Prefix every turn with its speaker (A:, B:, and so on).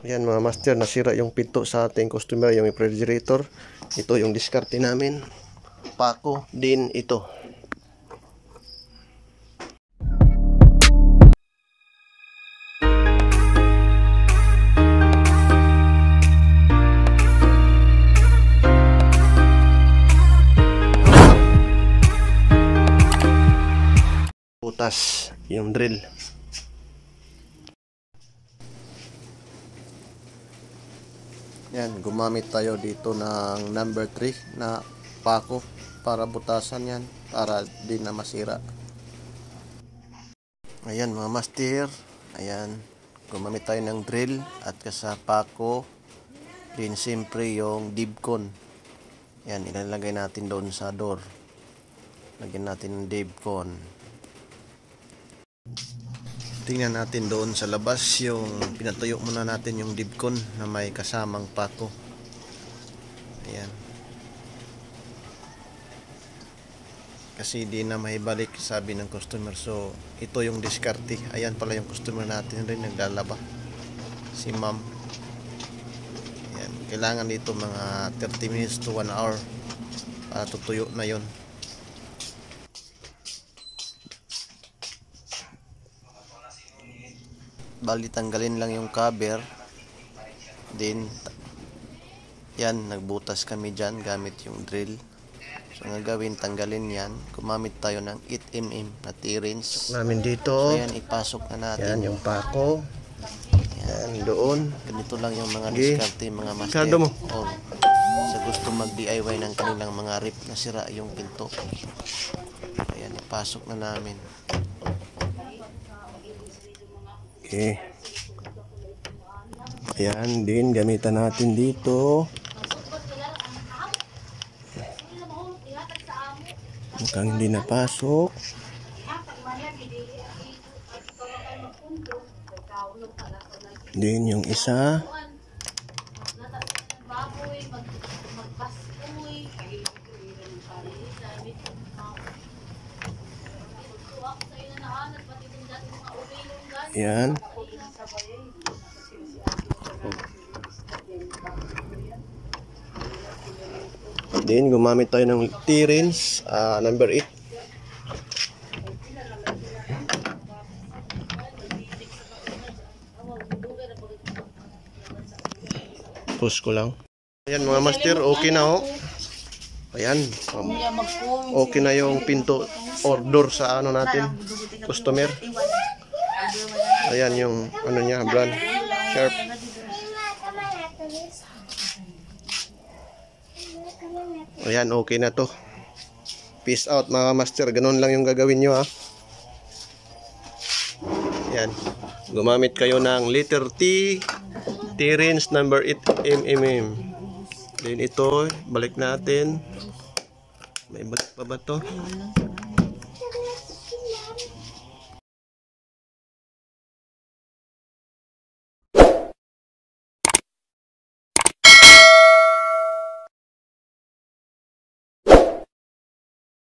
A: Ayan mga master, nasira yung pinto sa ating customer, yung refrigerator. Ito yung diskarte namin. Pako din ito. Butas yung drill. Yan, gumamit tayo dito ng number 3 na pako para butasan yan, para di na masira. Ayan mga master, ayan, gumamit tayo ng drill at sa pako, din siyempre yung dibcon. Yan, ilalagay natin doon sa door. Lagyan natin ng dibcon. Tingnan natin doon sa labas yung pinatuyo muna natin yung dibcon na may kasamang pako. Ayan. Kasi di na maibalik, sabi ng customer. So ito yung diskarte. Ayan pala yung customer natin rin naglalaba, si ma'am. Ayan. Kailangan dito mga 30 minutes to 1 hour para tutuyo na yon. Bali tanggalin lang yung cover. Then yan, nagbutas kami dyan gamit yung drill. So ang gagawin, tanggalin yan. Gumamit tayo ng 8mm na T-rings namin dito. So yan, ipasok na natin. Yan yung pako. Yan doon. Ganito lang yung mga diskarte, mga master. Oh, sa gusto mag DIY ng kanilang mga rip na sira yung pinto. Ayan, ipasok na namin. Okay. Ayan din, gamitan natin dito. Mukhang hindi napasok. Din yung isa. Ayan. Then gumamit tayo ng T-rings number 8. Push ko lang. Ayan mga master, okay na oh. Ayan, okay na yung pinto order sa ano natin, customer. Ayan yung ano niya, brand sharp. Ayan, okay na to. Peace out mga master. Ganun lang yung gagawin nyo ha. Ayan, gumamit kayo ng letter T, T-rings number 8mm. Then ito, balik natin. May balik pa ba to?